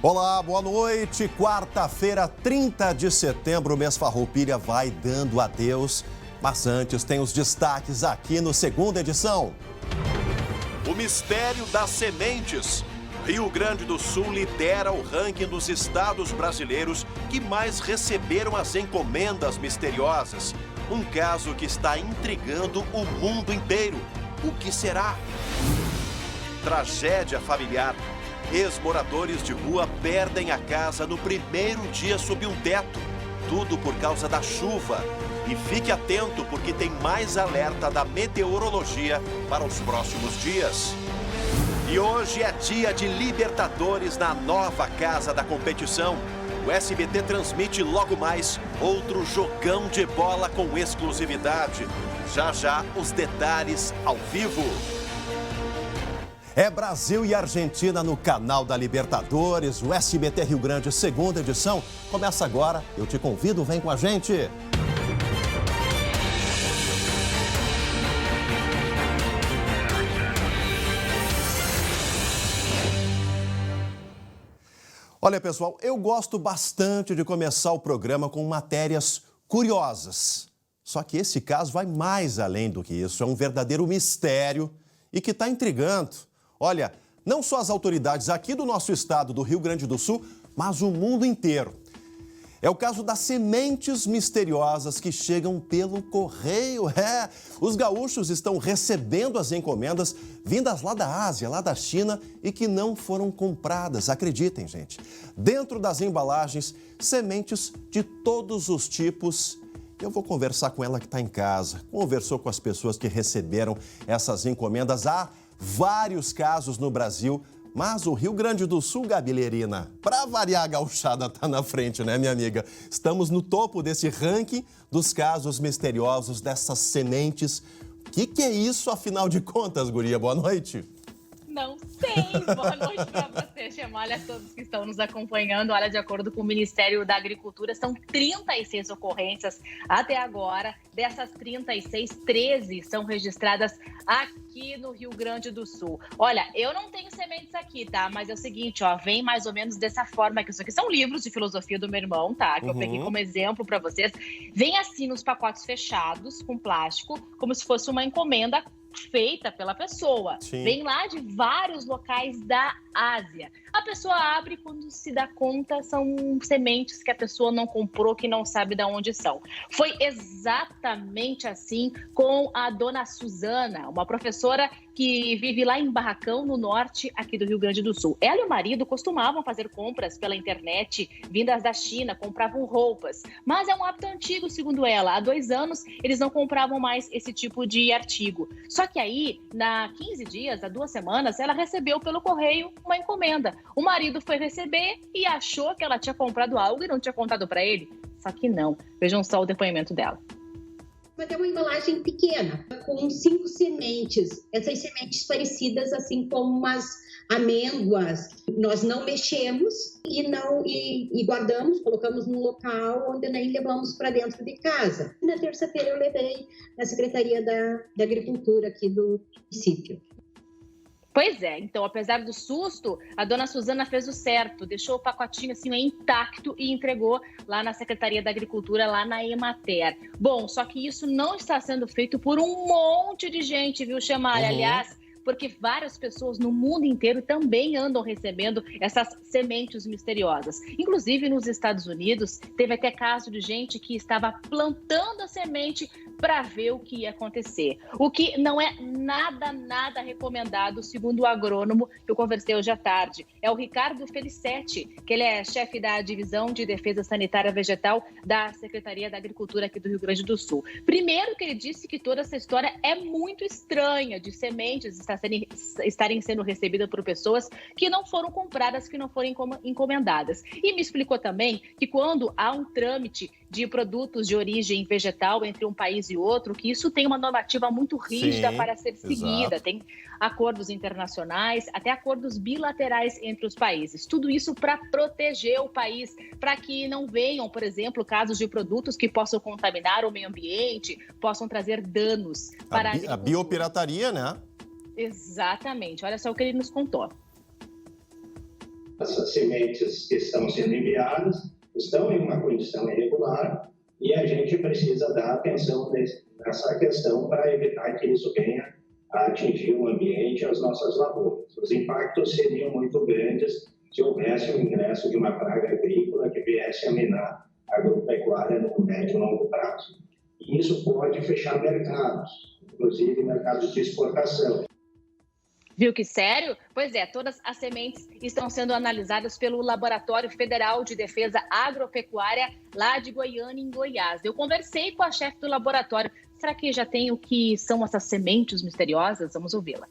Olá, boa noite. Quarta-feira, 30 de setembro, o mês Farroupilha vai dando adeus. Mas antes tem os destaques aqui no segunda edição. O mistério das sementes. Rio Grande do Sul lidera o ranking dos estados brasileiros que mais receberam as encomendas misteriosas. Um caso que está intrigando o mundo inteiro. O que será? Tragédia familiar. Ex-moradores de rua perdem a casa no primeiro dia sob um teto. Tudo por causa da chuva. E fique atento porque tem mais alerta da meteorologia para os próximos dias. E hoje é dia de Libertadores na nova casa da competição. O SBT transmite logo mais outro jogão de bola com exclusividade. Já já os detalhes ao vivo. É Brasil e Argentina no canal da Libertadores, o SBT Rio Grande, segunda edição. Começa agora, eu te convido, vem com a gente. Olha, pessoal, eu gosto bastante de começar o programa com matérias curiosas. Só que esse caso vai mais além do que isso, é um verdadeiro mistério e que está intrigando. Olha, não só as autoridades aqui do nosso estado, do Rio Grande do Sul, mas o mundo inteiro. É o caso das sementes misteriosas que chegam pelo correio. Os gaúchos estão recebendo as encomendas vindas lá da Ásia, lá da China e que não foram compradas. Acreditem, gente. Dentro das embalagens, sementes de todos os tipos. Eu vou conversar com ela que está em casa. Conversou com as pessoas que receberam essas encomendas. Há vários casos no Brasil, mas o Rio Grande do Sul, Gabi Lerina, para variar, a gauchada está na frente, né, minha amiga? Estamos no topo desse ranking dos casos misteriosos, dessas sementes. O que é isso, afinal de contas, guria? Boa noite. Não sei. Boa noite para você, Chema. Olha, todos que estão nos acompanhando. Olha, de acordo com o Ministério da Agricultura, são 36 ocorrências até agora. Dessas 36, 13 são registradas aqui no Rio Grande do Sul. Olha, eu não tenho sementes aqui, tá? Mas é o seguinte, ó, vem mais ou menos dessa forma, que isso aqui são livros de filosofia do meu irmão, tá? Que eu peguei como exemplo para vocês. Vem assim nos pacotes fechados, com plástico, como se fosse uma encomenda feita pela pessoa. Sim. Vem lá de vários locais da Ásia. A pessoa abre e quando se dá conta são sementes que a pessoa não comprou, que não sabe de onde são. Foi exatamente assim com a dona Suzana, uma professora que vive lá em Barracão, no norte, aqui do Rio Grande do Sul. Ela e o marido costumavam fazer compras pela internet, vindas da China, compravam roupas. Mas é um hábito antigo, segundo ela. Há 2 anos, eles não compravam mais esse tipo de artigo. Só que aí, há 15 dias, há 2 semanas, ela recebeu pelo correio uma encomenda. O marido foi receber e achou que ela tinha comprado algo e não tinha contado para ele. Só que não. Vejam só o depoimento dela. Mas é uma embalagem pequena, com 5 sementes. Essas sementes parecidas assim como umas amêndoas. Nós não mexemos e guardamos, colocamos no local onde nem levamos para dentro de casa. Na terça-feira eu levei na Secretaria da Agricultura aqui do município. Pois é, então, apesar do susto, a dona Suzana fez o certo, deixou o pacotinho assim intacto e entregou lá na Secretaria da Agricultura, lá na Emater. Bom, só que isso não está sendo feito por um monte de gente, viu, Chamalha? Aliás, porque várias pessoas no mundo inteiro também andam recebendo essas sementes misteriosas. Inclusive, nos Estados Unidos, teve até caso de gente que estava plantando a semente para ver o que ia acontecer. O que não é nada recomendado, segundo o agrônomo que eu conversei hoje à tarde. É o Ricardo Felicetti, que ele é chefe da Divisão de Defesa Sanitária Vegetal da Secretaria da Agricultura aqui do Rio Grande do Sul. Primeiro que ele disse que toda essa história é muito estranha, de sementes estarem sendo recebidas por pessoas que não foram compradas, que não foram encomendadas. E me explicou também que quando há um trâmite de produtos de origem vegetal entre um país e outro, que isso tem uma normativa muito rígida para ser seguida. Exato. Tem acordos internacionais, até acordos bilaterais entre os países. Tudo isso para proteger o país, para que não venham, por exemplo, casos de produtos que possam contaminar o meio ambiente, possam trazer danos para a biopirataria, né? Exatamente. Olha só o que ele nos contou. Essas sementes que estão sendo enviadas estão em uma condição irregular e a gente precisa dar atenção nessa questão para evitar que isso venha a atingir o ambiente e as nossas lavouras. Os impactos seriam muito grandes se houvesse o ingresso de uma praga agrícola que viesse a minar a agropecuária no médio e longo prazo. E isso pode fechar mercados, inclusive mercados de exportação. Viu que sério? Pois é, todas as sementes estão sendo analisadas pelo Laboratório Federal de Defesa Agropecuária lá de Goiânia, em Goiás. Eu conversei com a chefe do laboratório. Será que já tem o que são essas sementes misteriosas? Vamos ouvi-la.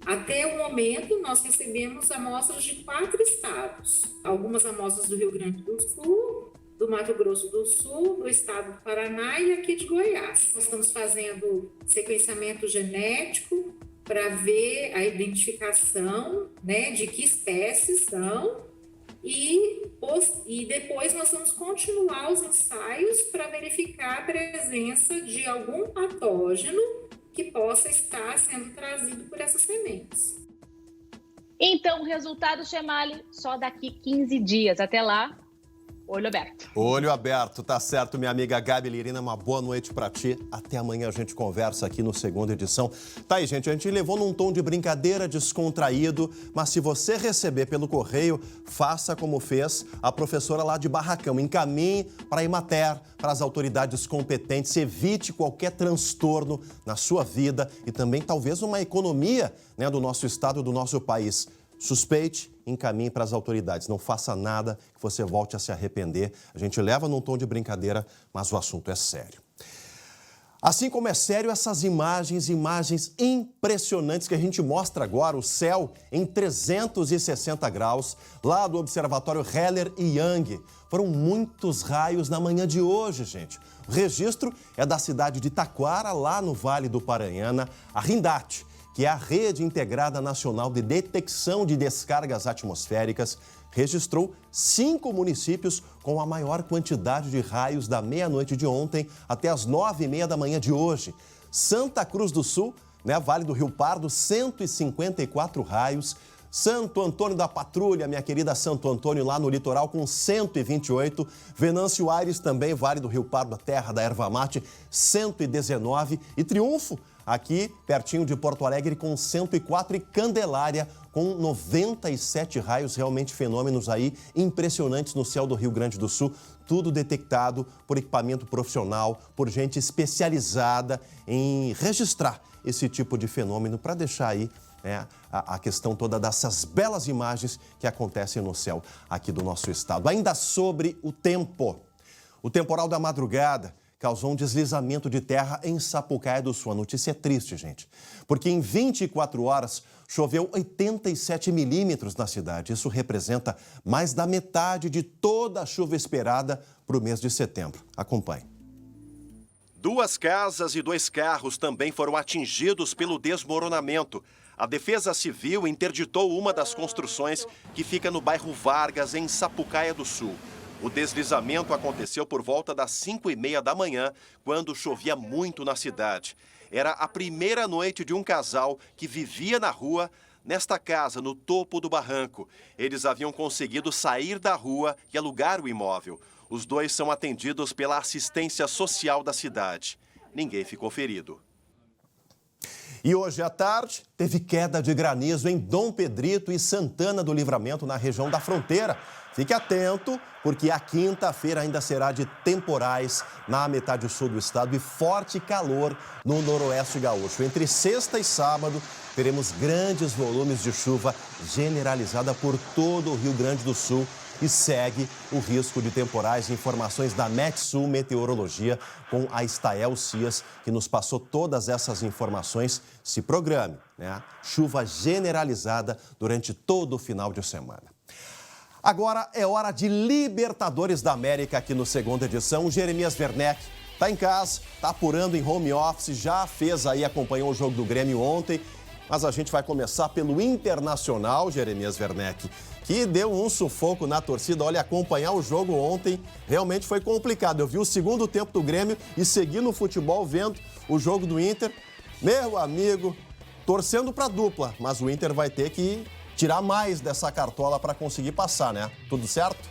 Até o momento, nós recebemos amostras de 4 estados. Algumas amostras do Rio Grande do Sul, do Mato Grosso do Sul, do estado do Paraná e aqui de Goiás. Nós estamos fazendo sequenciamento genético para ver a identificação, né, de que espécies são e depois nós vamos continuar os ensaios para verificar a presença de algum patógeno que possa estar sendo trazido por essas sementes. Então, o resultado, Chemali, só daqui 15 dias. Até lá, olho aberto. Olho aberto, tá certo, minha amiga Gabi Lirina. Uma boa noite pra ti. Até amanhã a gente conversa aqui no Segunda Edição. Tá aí, gente, a gente levou num tom de brincadeira, descontraído, mas se você receber pelo correio, faça como fez a professora lá de Barracão. Encaminhe para a Emater, para as autoridades competentes, evite qualquer transtorno na sua vida e também talvez uma economia, né, do nosso estado, do nosso país. Suspeite, encaminhe para as autoridades. Não faça nada que você volte a se arrepender. A gente leva num tom de brincadeira, mas o assunto é sério. Assim como é sério essas imagens impressionantes que a gente mostra agora, o céu em 360 graus, lá do Observatório Heller e Young. Foram muitos raios na manhã de hoje, gente. O registro é da cidade de Taquara, lá no Vale do Paranhana, a RINDAT, que é a Rede Integrada Nacional de Detecção de Descargas Atmosféricas, registrou 5 municípios com a maior quantidade de raios da meia-noite de ontem até as 9h30 da manhã de hoje. Santa Cruz do Sul, né, Vale do Rio Pardo, 154 raios. Santo Antônio da Patrulha, minha querida Santo Antônio, lá no litoral, com 128. Venâncio Aires, também, Vale do Rio Pardo, a terra da erva mate, 119. E Triunfo, aqui pertinho de Porto Alegre, com 104. E Candelária, com 97 raios, realmente fenômenos aí impressionantes no céu do Rio Grande do Sul. Tudo detectado por equipamento profissional, por gente especializada em registrar esse tipo de fenômeno para deixar aí, né, a questão toda dessas belas imagens que acontecem no céu aqui do nosso estado. Ainda sobre o tempo. O temporal da madrugada causou um deslizamento de terra em Sapucaia do Sul. A notícia é triste, gente, porque em 24 horas choveu 87 milímetros na cidade. Isso representa mais da metade de toda a chuva esperada para o mês de setembro. Acompanhe. 2 casas e 2 carros também foram atingidos pelo desmoronamento. A Defesa Civil interditou uma das construções que fica no bairro Vargas, em Sapucaia do Sul. O deslizamento aconteceu por volta das 5h30 da manhã, quando chovia muito na cidade. Era a primeira noite de um casal que vivia na rua, nesta casa, no topo do barranco. Eles haviam conseguido sair da rua e alugar o imóvel. Os 2 são atendidos pela assistência social da cidade. Ninguém ficou ferido. E hoje à tarde, teve queda de granizo em Dom Pedrito e Santana do Livramento, na região da fronteira. Fique atento, porque a quinta-feira ainda será de temporais na metade sul do estado e forte calor no noroeste gaúcho. Entre sexta e sábado, teremos grandes volumes de chuva generalizada por todo o Rio Grande do Sul. E segue o risco de temporais. Informações da Metsul Meteorologia com a Estael Cias, que nos passou todas essas informações. Se programe, né? Chuva generalizada durante todo o final de semana. Agora é hora de Libertadores da América aqui no Segunda Edição. O Jeremias Werneck está em casa, está apurando em home office, já fez aí, acompanhou o jogo do Grêmio ontem. Mas a gente vai começar pelo Internacional, Jeremias Werneck, que deu um sufoco na torcida. Olha, acompanhar o jogo ontem realmente foi complicado. Eu vi o segundo tempo do Grêmio e segui no futebol vendo o jogo do Inter. Meu amigo, torcendo para a dupla, mas o Inter vai ter que tirar mais dessa cartola para conseguir passar, né? Tudo certo?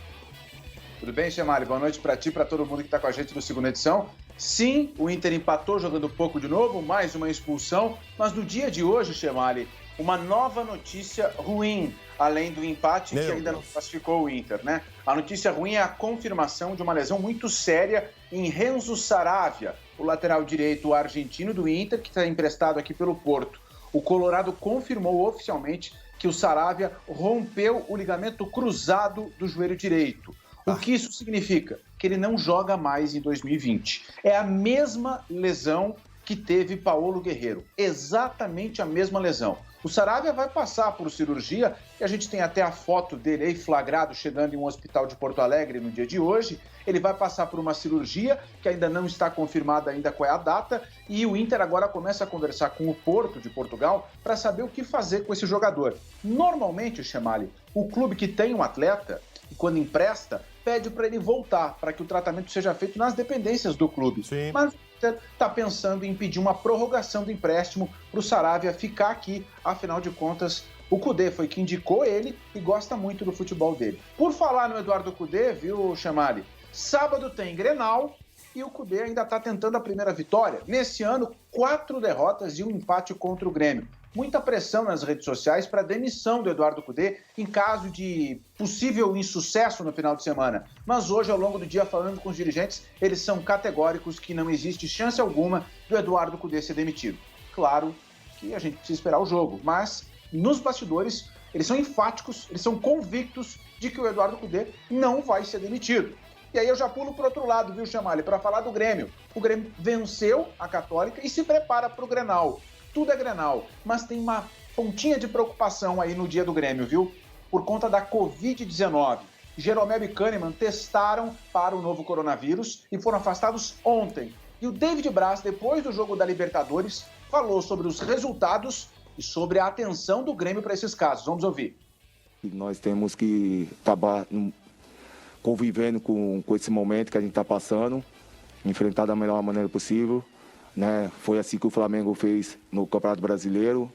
Tudo bem, Chemali? Boa noite para ti, para todo mundo que está com a gente no segunda edição. Sim, o Inter empatou jogando pouco de novo, mais uma expulsão, mas no dia de hoje, Chemali, uma nova notícia ruim, além do empate que ainda não classificou o Inter, né? A notícia ruim é a confirmação de uma lesão muito séria em Renzo Saravia, o lateral direito argentino do Inter, que está emprestado aqui pelo Porto. O Colorado confirmou oficialmente que o Saravia rompeu o ligamento cruzado do joelho direito. O que isso significa? Que ele não joga mais em 2020. É a mesma lesão que teve Paulo Guerreiro. Exatamente a mesma lesão. O Saravia vai passar por cirurgia, e a gente tem até a foto dele aí flagrado chegando em um hospital de Porto Alegre no dia de hoje. Ele vai passar por uma cirurgia que ainda não está confirmada ainda qual é a data, e o Inter agora começa a conversar com o Porto de Portugal para saber o que fazer com esse jogador. Normalmente, Chemali, o clube que tem um atleta, e quando empresta, pede para ele voltar, para que o tratamento seja feito nas dependências do clube. Sim. Mas o Inter está pensando em pedir uma prorrogação do empréstimo para o Saravia ficar aqui. Afinal de contas, o Cudê foi que indicou ele e gosta muito do futebol dele. Por falar no Eduardo Cudê, viu, Chemali? Sábado tem Grenal e o Cudê ainda está tentando a primeira vitória. Nesse ano, 4 derrotas e um empate contra o Grêmio. Muita pressão nas redes sociais para a demissão do Eduardo Cudê em caso de possível insucesso no final de semana. Mas hoje, ao longo do dia, falando com os dirigentes, eles são categóricos que não existe chance alguma do Eduardo Cudê ser demitido. Claro que a gente precisa esperar o jogo, mas nos bastidores eles são enfáticos, eles são convictos de que o Eduardo Cudê não vai ser demitido. E aí eu já pulo para o outro lado, viu, Chamali, para falar do Grêmio. O Grêmio venceu a Católica e se prepara para o Grenal. Tudo é Grenal, mas tem uma pontinha de preocupação aí no dia do Grêmio, viu? Por conta da Covid-19. Jeromel e Kahneman testaram para o novo coronavírus e foram afastados ontem. E o David Braz, depois do jogo da Libertadores, falou sobre os resultados e sobre a atenção do Grêmio para esses casos. Vamos ouvir. Nós temos que acabar convivendo com esse momento que a gente está passando, enfrentar da melhor maneira possível. Né? Foi assim que o Flamengo fez no Campeonato Brasileiro.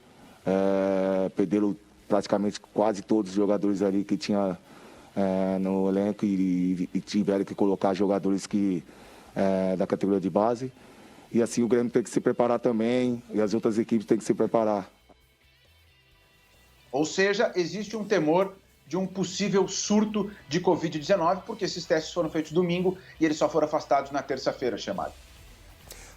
Perderam praticamente quase todos os jogadores ali que tinha no elenco e tiveram que colocar jogadores da categoria de base. E assim o Grêmio tem que se preparar também e as outras equipes têm que se preparar. Ou seja, existe um temor de um possível surto de Covid-19, porque esses testes foram feitos domingo e eles só foram afastados na terça-feira, chamado.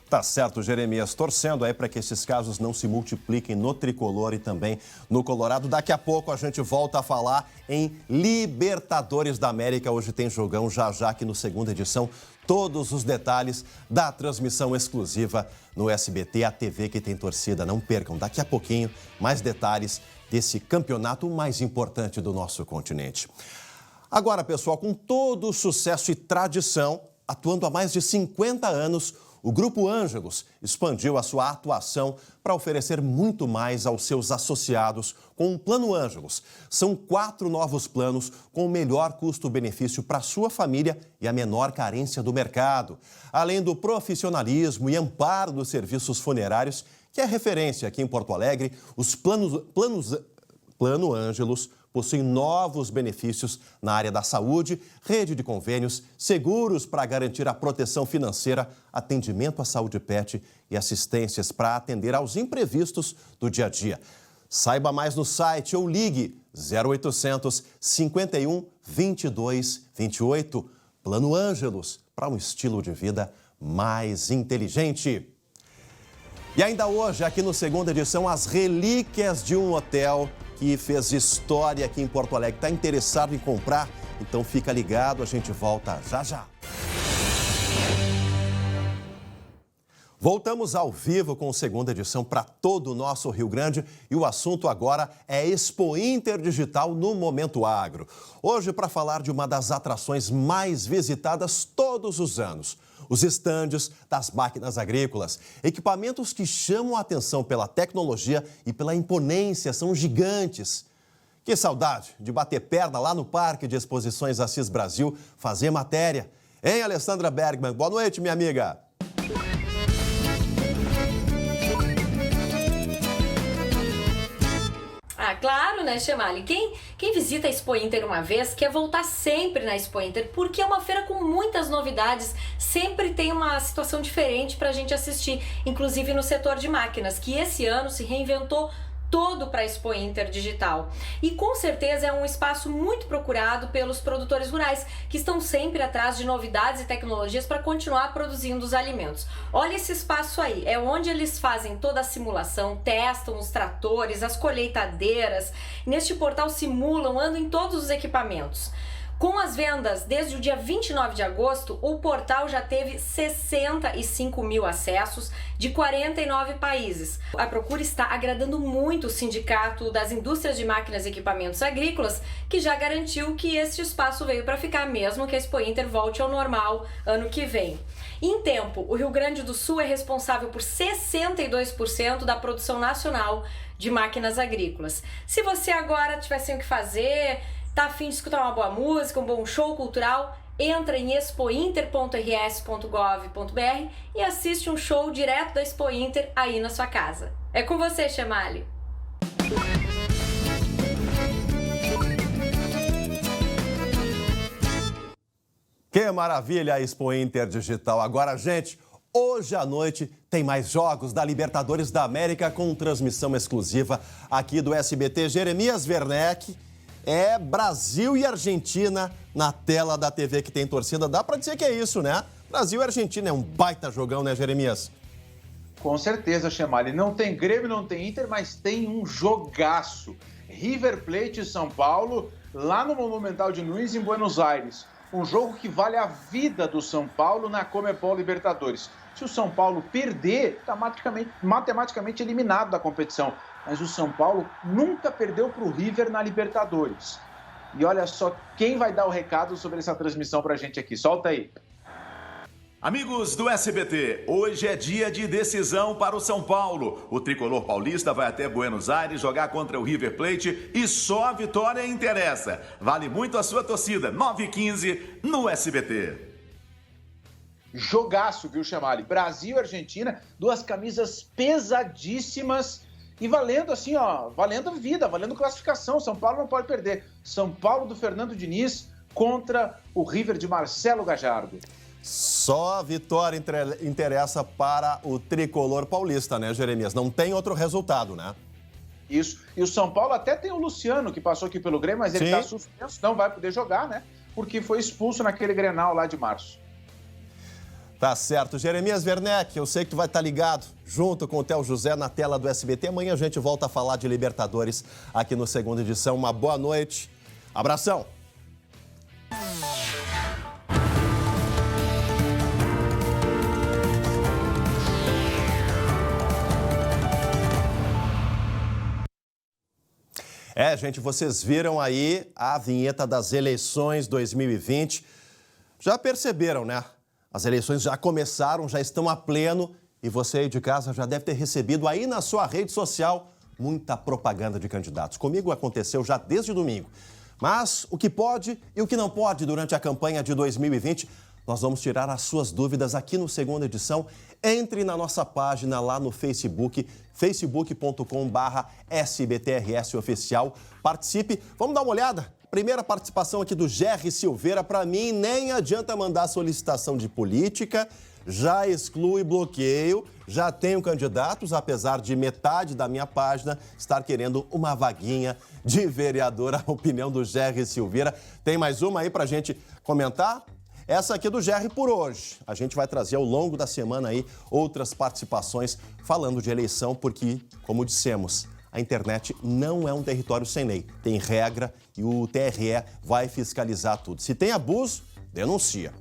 Tá certo, Jeremias. Torcendo aí para que esses casos não se multipliquem no Tricolor e também no Colorado. Daqui a pouco a gente volta a falar em Libertadores da América. Hoje tem jogão já aqui no segunda edição. Todos os detalhes da transmissão exclusiva no SBT, a TV que tem torcida. Não percam, daqui a pouquinho, mais detalhes desse campeonato mais importante do nosso continente. Agora, pessoal, com todo o sucesso e tradição, atuando há mais de 50 anos, o Grupo Ângelos expandiu a sua atuação para oferecer muito mais aos seus associados com o Plano Ângelos. São 4 novos planos com o melhor custo-benefício para a sua família e a menor carência do mercado. Além do profissionalismo e amparo dos serviços funerários, que é referência aqui em Porto Alegre, os Plano Ângelos possuem novos benefícios na área da saúde, rede de convênios, seguros para garantir a proteção financeira, atendimento à saúde pet e assistências para atender aos imprevistos do dia a dia. Saiba mais no site ou ligue 0800 51 22 28. Plano Ângelos, para um estilo de vida mais inteligente. E ainda hoje, aqui no segunda edição, as relíquias de um hotel que fez história aqui em Porto Alegre. Está interessado em comprar? Então fica ligado, a gente volta já. Voltamos ao vivo com a segunda edição para todo o nosso Rio Grande e o assunto agora é Expo Inter Digital no Momento Agro. Hoje para falar de uma das atrações mais visitadas todos os anos. Os estandes das máquinas agrícolas, equipamentos que chamam a atenção pela tecnologia e pela imponência, são gigantes. Que saudade de bater perna lá no Parque de Exposições Assis Brasil, fazer matéria. Hein, Alessandra Bergman? Boa noite, minha amiga. claro, né, Chemali? Quem visita a Expo Inter uma vez quer voltar sempre na Expo Inter, porque é uma feira com muitas novidades, sempre tem uma situação diferente pra gente assistir, inclusive no setor de máquinas, que esse ano se reinventou todo para a Expo Inter Digital. E com certeza é um espaço muito procurado pelos produtores rurais, que estão sempre atrás de novidades e tecnologias para continuar produzindo os alimentos. Olha esse espaço aí, é onde eles fazem toda a simulação, testam os tratores, as colheitadeiras. Neste portal simulam, andam em todos os equipamentos. Com as vendas desde o dia 29 de agosto, o portal já teve 65 mil acessos de 49 países. A procura está agradando muito o Sindicato das Indústrias de Máquinas e Equipamentos Agrícolas, que já garantiu que este espaço veio para ficar, mesmo que a Expo Inter volte ao normal ano que vem. Em tempo, o Rio Grande do Sul é responsável por 62% da produção nacional de máquinas agrícolas. Se você agora tivesse o que fazer, tá a fim de escutar uma boa música, um bom show cultural, entra em expointer.rs.gov.br e assiste um show direto da Expo Inter aí na sua casa. É com você, Chemali. Que maravilha a Expo Inter Digital. Agora, gente, hoje à noite tem mais jogos da Libertadores da América com transmissão exclusiva aqui do SBT. Jeremias Werneck. É Brasil e Argentina na tela da TV que tem torcida. Dá pra dizer que é isso, né? Brasil e Argentina é um baita jogão, né, Jeremias? Com certeza, Chemali. Não tem Grêmio, não tem Inter, mas tem um jogaço. River Plate e São Paulo, lá no Monumental de Nunes, em Buenos Aires. Um jogo que vale a vida do São Paulo na Conmebol Libertadores. Se o São Paulo perder, está matematicamente eliminado da competição. Mas o São Paulo nunca perdeu para o River na Libertadores. E olha só quem vai dar o recado sobre essa transmissão para a gente aqui. Solta aí. Amigos do SBT, hoje é dia de decisão para o São Paulo. O tricolor paulista vai até Buenos Aires jogar contra o River Plate e só a vitória interessa. Vale muito a sua torcida, 9h15 no SBT. Jogaço, viu, Chemali? Brasil e Argentina, duas camisas pesadíssimas e valendo assim, ó, valendo vida, valendo classificação. São Paulo não pode perder. São Paulo do Fernando Diniz contra o River de Marcelo Gallardo. Só a vitória interessa para o tricolor paulista, né, Jeremias? Não tem outro resultado, né? Isso. E o São Paulo até tem o Luciano, que passou aqui pelo Grêmio, mas ele está suspenso, não vai poder jogar, né? Porque foi expulso naquele Grenal lá de março. Tá certo. Jeremias Werneck, eu sei que tu vai estar ligado junto com o Theo José na tela do SBT. Amanhã a gente volta a falar de Libertadores aqui no Segunda Edição. Uma boa noite. Abração. Gente, vocês viram aí a vinheta das eleições 2020. Já perceberam, né? As eleições já começaram, já estão a pleno e você aí de casa já deve ter recebido aí na sua rede social muita propaganda de candidatos. Comigo aconteceu já desde domingo. Mas o que pode e o que não pode durante a campanha de 2020, nós vamos tirar as suas dúvidas aqui no Segunda Edição. Entre na nossa página lá no Facebook, facebook.com/SBTRS Oficial. Participe, vamos dar uma olhada? Primeira participação aqui do Gerry Silveira. Para mim, nem adianta mandar solicitação de política, já exclui bloqueio, já tenho candidatos, apesar de metade da minha página estar querendo uma vaguinha de vereador. A opinião do Gerry Silveira. Tem mais uma aí para a gente comentar? Essa aqui é do Gerry por hoje. A gente vai trazer ao longo da semana aí outras participações falando de eleição, porque, como dissemos, a internet não é um território sem lei. Tem regra e o TRE vai fiscalizar tudo. Se tem abuso, denuncia.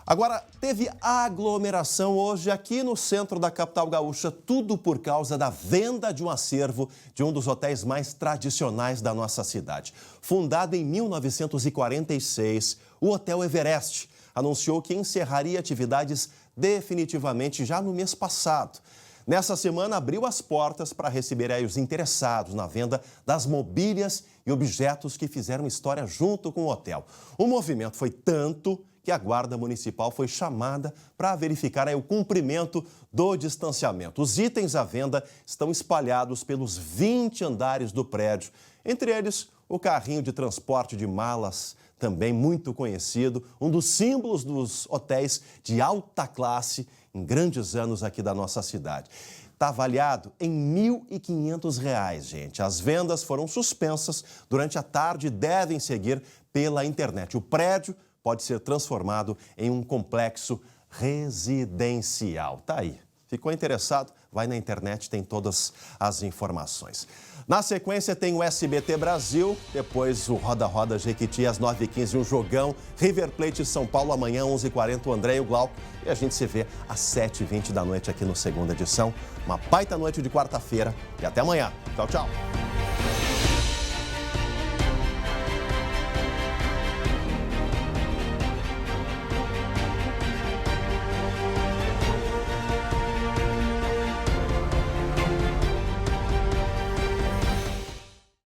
Agora, teve aglomeração hoje aqui no centro da capital gaúcha, tudo por causa da venda de um acervo de um dos hotéis mais tradicionais da nossa cidade. Fundado em 1946, o Hotel Everest anunciou que encerraria atividades definitivamente já no mês passado. Nessa semana, abriu as portas para receber aí os interessados na venda das mobílias e objetos que fizeram história junto com o hotel. O movimento foi tanto que a Guarda Municipal foi chamada para verificar o cumprimento do distanciamento. Os itens à venda estão espalhados pelos 20 andares do prédio. Entre eles, o carrinho de transporte de malas, também muito conhecido, um dos símbolos dos hotéis de alta classe em grandes anos aqui da nossa cidade. Está avaliado em R$ 1.500, gente. As vendas foram suspensas durante a tarde e devem seguir pela internet. O prédio pode ser transformado em um complexo residencial. Tá aí. Ficou interessado? Vai na internet, tem todas as informações. Na sequência tem o SBT Brasil, depois o Roda Roda Jequiti às 9h15, um jogão, River Plate São Paulo amanhã 11h40, o André e o Glauco. E a gente se vê às 7h20 da noite aqui no Segunda Edição. Uma baita noite de quarta-feira e até amanhã. Tchau, tchau.